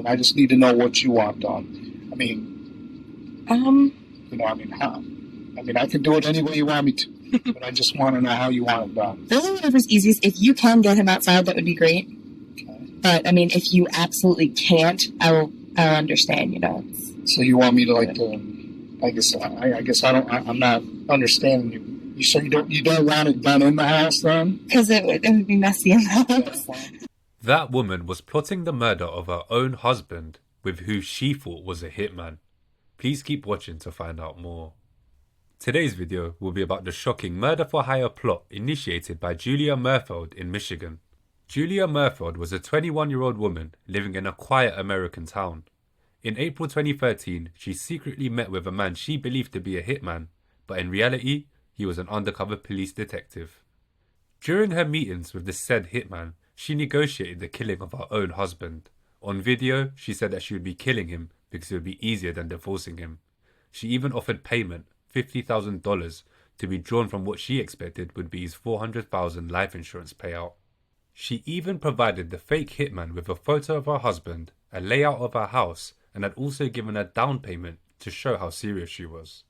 I just need to know what you want done. I mean, how? I mean, I can do it any way you want me to, but I just want to know how you want it done. Really, whatever's easiest. If you can get him outside, that would be great. Okay. But, I mean, if you absolutely can't, I'll understand, you know. So you want me to, I guess I'm not understanding you. You say you don't want it done in the house then? Because it would be messy in the house. That woman was plotting the murder of her own husband with who she thought was a hitman. Please keep watching to find out more. Today's video will be about the shocking murder-for-hire plot initiated by Julia Merfeld in Michigan. Julia Merfeld was a 21-year-old woman living in a quiet American town. In April 2013, she secretly met with a man she believed to be a hitman, but in reality, he was an undercover police detective. During her meetings with the said hitman, she negotiated the killing of her own husband. On video, she said that she would be killing him because it would be easier than divorcing him. She even offered payment, $50,000, to be drawn from what she expected would be his $400,000 life insurance payout. She even provided the fake hitman with a photo of her husband, a layout of her house, and had also given a down payment to show how serious she was.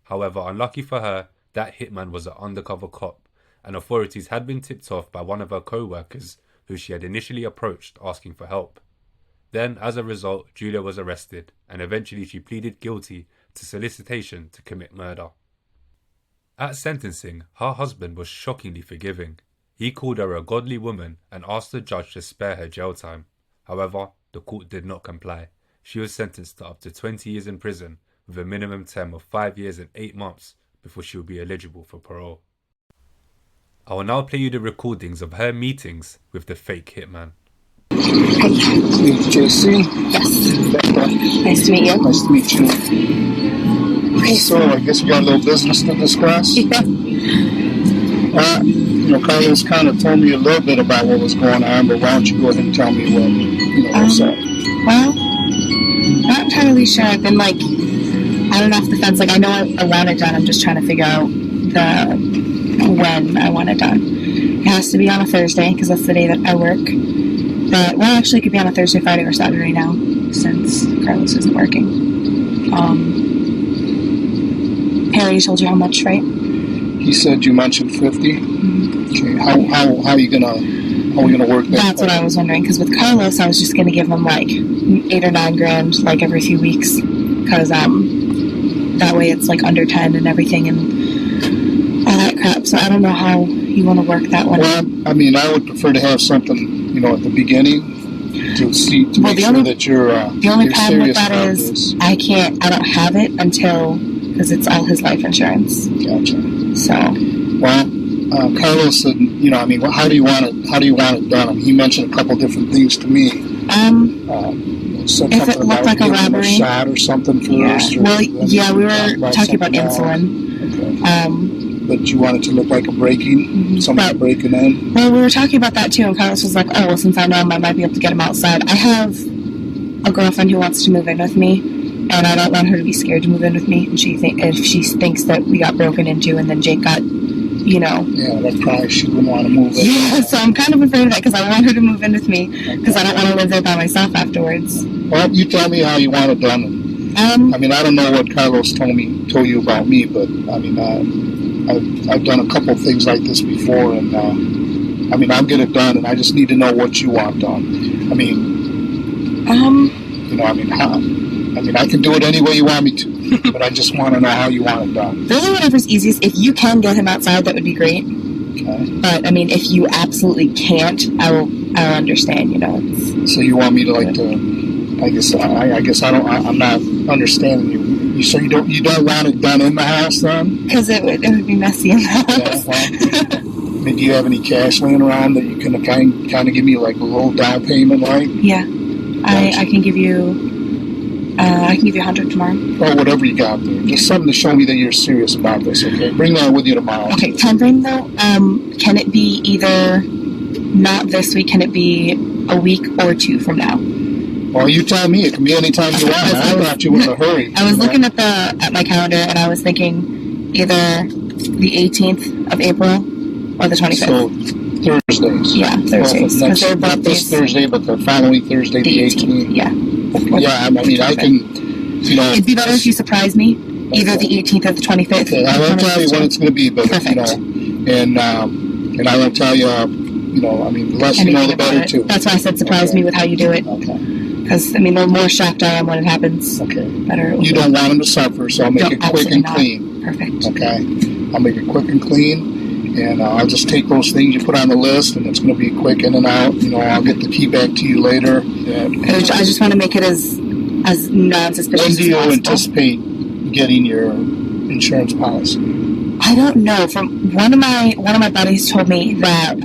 However, unlucky for her, that hitman was an undercover cop, and authorities had been tipped off by one of her co-workers who she had initially approached asking for help. Then, as a result, Julia was arrested, and eventually she pleaded guilty to solicitation to commit murder. At sentencing, her husband was shockingly forgiving. He called her a godly woman and asked the judge to spare her jail time. However, the court did not comply. She was sentenced to up to 20 years in prison with a minimum term of 5 years and 8 months before she will be eligible for parole. I will now play you the recordings of her meetings with the fake hitman. Hey, JC? Yes. Nice to meet you. Nice to meet you. Okay, so I guess we got a little business to discuss. Yeah. Carlos kind of told me a little bit about what was going on, but why don't you go ahead and tell me what's up? Well, not entirely sure. I've been I don't know off the fence. I know I want it done. I'm just trying to figure out when I want it done. It has to be on a Thursday because that's the day that I work. But, well, actually, it could be on a Thursday, Friday, or Saturday now since Carlos isn't working. Harry told you how much, right? He said you mentioned 50. Mm-hmm. Okay. How are we gonna work that? That's what I was wondering. Because with Carlos, I was just gonna give him 8 or 9 grand every few weeks. Because that way it's under 10 and everything and all that crap. So I don't know how you want to work that one. Well, I mean, I would prefer to have something, at the beginning to make sure that you're the only problem with that is this. I don't have it until, because it's all his life insurance. Gotcha. So. Well, Carlos said, how do you want it done? He mentioned a couple different things to me. If it looked like a robbery, a shot or something first. Yeah. We were talking about insulin. Okay. But you want it to look like a breaking, somebody breaking in? Well, we were talking about that too, and Carlos was like, oh, well, since I know him, I might be able to get him outside. I have a girlfriend who wants to move in with me, and I don't want her to be scared to move in with me, and if she thinks that we got broken into and then Jake got, Yeah, that probably she wouldn't want to move in. Yeah, so I'm kind of afraid of that because I want her to move in with me because I don't want to live there by myself afterwards. Well, you tell me how you want it done. I don't know what Carlos told you about me, but I've done a couple of things like this before, and I'll get it done, and I just need to know what you want done. I can do it any way you want me to, but I just want to know how you want it done. Really, whatever's easiest. If you can get him outside, that would be great. Okay. But if you absolutely can't, I'll understand. So you want me to I'm not understanding you. You say you don't want it done in the house then? Because it would be messy in the house. Yeah, well, do you have any cash laying around that you can kind of give me a little down payment, right? Yeah, I can give you. I can give you 100 tomorrow. Or whatever you got there. Just something to show me that you're serious about this, okay? Bring that with you tomorrow. Okay, time frame though. Can it be either not this week? Can it be a week or 2 from now? Well, you tell me. It can be any time you want. I thought you were in a hurry. I was looking at my calendar, and I was thinking either the 18th of April or the 25th. So Thursdays. Yeah, Thursdays. Well, not this Thursday, but the following Thursday, the 18th. Yeah. Yeah, I mean, I can, It'd be better if you surprised me, either the 18th or the 25th. Okay, I won't tell you when it's going to be, but, Perfect. and I won't tell you, I mean, the less you know, the better, too. That's why I said surprise me with how you do it. Okay. Because, I mean, the more shocked I am when it happens, better. You don't want them to suffer, so I'll make it quick and clean. Perfect. Okay? I'll make it quick and clean, and I'll just take those things you put on the list, and it's going to be quick in and out. I'll get the key back to you later. I just want to make it as non-suspicious as possible. When do you anticipate getting your insurance policy? I don't know. From one of my buddies told me that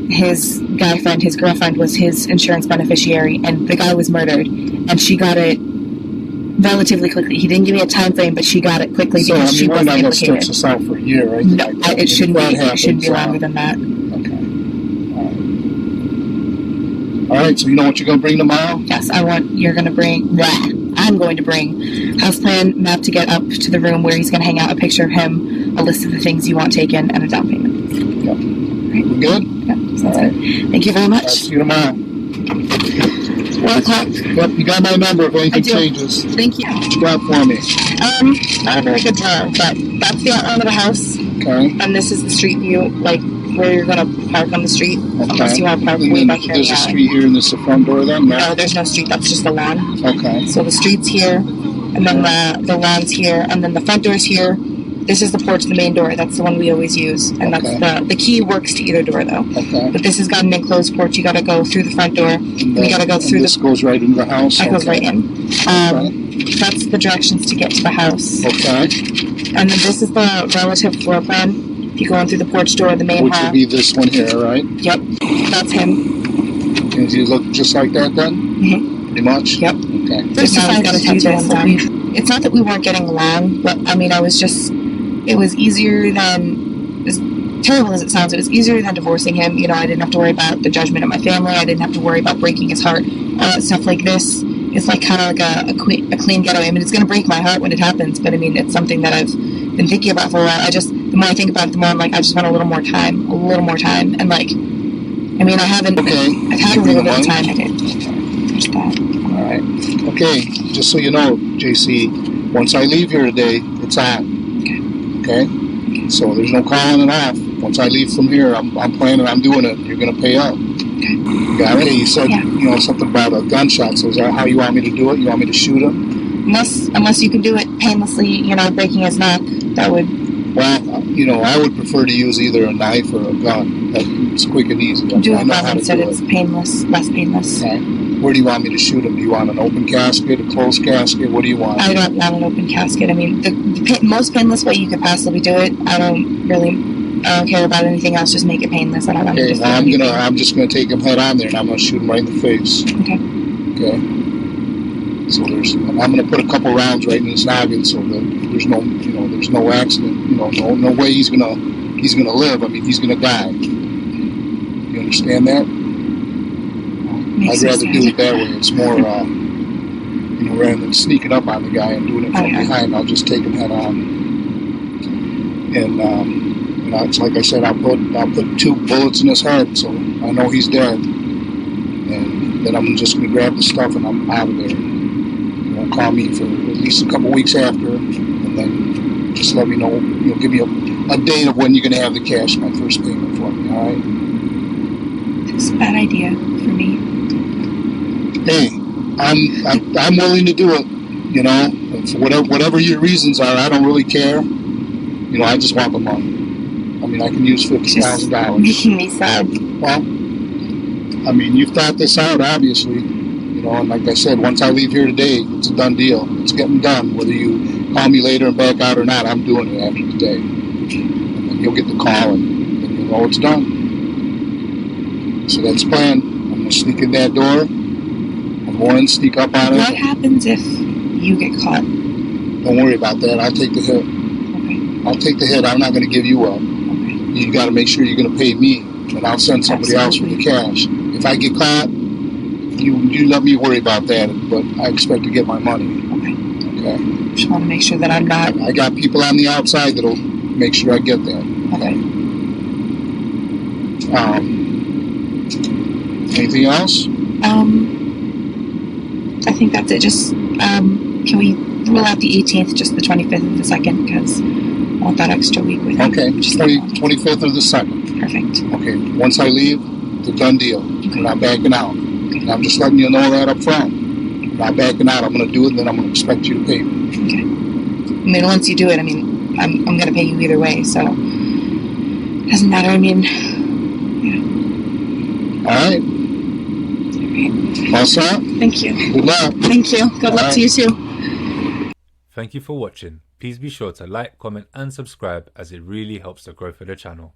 his guy friend, his girlfriend, was his insurance beneficiary, and the guy was murdered, and she got it relatively quickly. He didn't give me a time frame, but she got it quickly because she wasn't implicated. So, we're not going to stretch this out for a year, right? No, it shouldn't be. It shouldn't be longer than that. Okay. All right. So you know what you're going to bring tomorrow? Yes, you're going to bring. I'm going to bring house plan, map to get up to the room where he's going to hang out, a picture of him, a list of the things you want taken, and a down payment. Yep. Right. We're good? Yep. Sounds good. Thank you very much. I'll see you tomorrow. 1 o'clock. Yep, you got my number if anything changes. Thank you. What you got for me? Not a very good draw, but that's the outline of the house. Okay. And this is the street view, like where you're going to park on the street. Okay. Unless you want to park way back here. There's a street here and this is the front door then? No, there's no street. That's just the lawn. Okay. So the street's here, and then the lawn's here, and then the front door's here. This is the porch, the main door. That's the one we always use. And that's the key works to either door, though. Okay. But this has got an enclosed porch. You got to go through the front door. And you got to go through this goes right into the house? That goes right in. That's the directions to get to the house. Okay. And then this is the relative floor plan. If you go in through the porch door, the main hall. Which would be this one here, right? Yep. That's him. And does he look just like that then? Mm-hmm. Pretty much? Yep. Okay. First time got to tattoo one time. It's not that we weren't getting along, but I mean, it was easier than, as terrible as it sounds, it was easier than divorcing him. I didn't have to worry about the judgment of my family. I didn't have to worry about breaking his heart. Stuff like this is like kind of like a clean getaway. I mean, it's going to break my heart when it happens, but I mean, it's something that I've been thinking about for a while. The more I think about it, the more I'm like, I just want a little more time. And like, I mean, I've had a little bit of time. I did. There's that. All right. Okay. Just so you know, JC, once I leave here today, it's on. Okay? So there's no calling it off. Once I leave from here, I'm planning on doing it. You're going to pay up. Okay. Got it? You said, something about a gunshot. So is that how you want me to do it? You want me to shoot him? Unless you can do it painlessly, breaking his neck, that would... Well, I would prefer to use either a knife or a gun. It's quick and easy. Do a gun instead. It's painless, less painless. Okay. Where do you want me to shoot him? Do you want an open casket, a closed casket? What do you want? I don't want an open casket. I mean, the most painless way you could possibly do it. I don't care about anything else. Just make it painless. I don't want to just. I'm just gonna take him head on there, and I'm gonna shoot him right in the face. Okay. Okay. So I'm gonna put a couple rounds right in his noggin, so that there's no accident. No way he's gonna live. I mean, he's gonna die. You understand that? I'd rather do it that way. It's more, rather than sneaking up on the guy and doing it from behind, I'll just take him head on. And it's like I said, I'll put 2 bullets in his head, so I know he's dead. And then I'm just going to grab the stuff and I'm out of there. You won't call me for at least a couple weeks after, and then just let me know. Give me a date of when you're going to have the cash, my first payment for me. All right? It's a bad idea for me. Hey, I'm willing to do it. For whatever your reasons are, I don't really care. I just want the money. I mean, I can use $50,000. Making me sad. Well, I mean, you've thought this out, obviously. And like I said, once I leave here today, it's a done deal. It's getting done. Whether you call me later and back out or not, I'm doing it after today. And then you'll get the call, and then you'll know it's done. So that's the plan. I'm going to sneak in that door. One, sneak up on it. What happens if you get caught? Don't worry about that. I'll take the hit. Okay. I'll take the hit. I'm not going to give you up. Okay. You got to make sure you're going to pay me, and I'll send somebody else with the cash. If I get caught, you let me worry about that, but I expect to get my money. Okay. Just want to make sure that I'm not... I got people on the outside that'll make sure I get that. Okay. Anything else? I think that's it. Just, can we rule out the 18th, just the 25th of the 2nd, because I want that extra week with him. Okay, 25th of the 2nd. Perfect. Okay, once I leave, it's a done deal. I'm not backing out. And I'm just letting you know that up front. I'm not backing out. I'm going to do it, and then I'm going to expect you to pay me. Okay. I mean, once you do it, I mean, I'm going to pay you either way, so it doesn't matter. I mean, yeah. All right. All set? Thank you. Good luck. Thank you. Good luck to you too. Thank you for watching. Please be sure to like, comment and subscribe as it really helps the growth of the channel.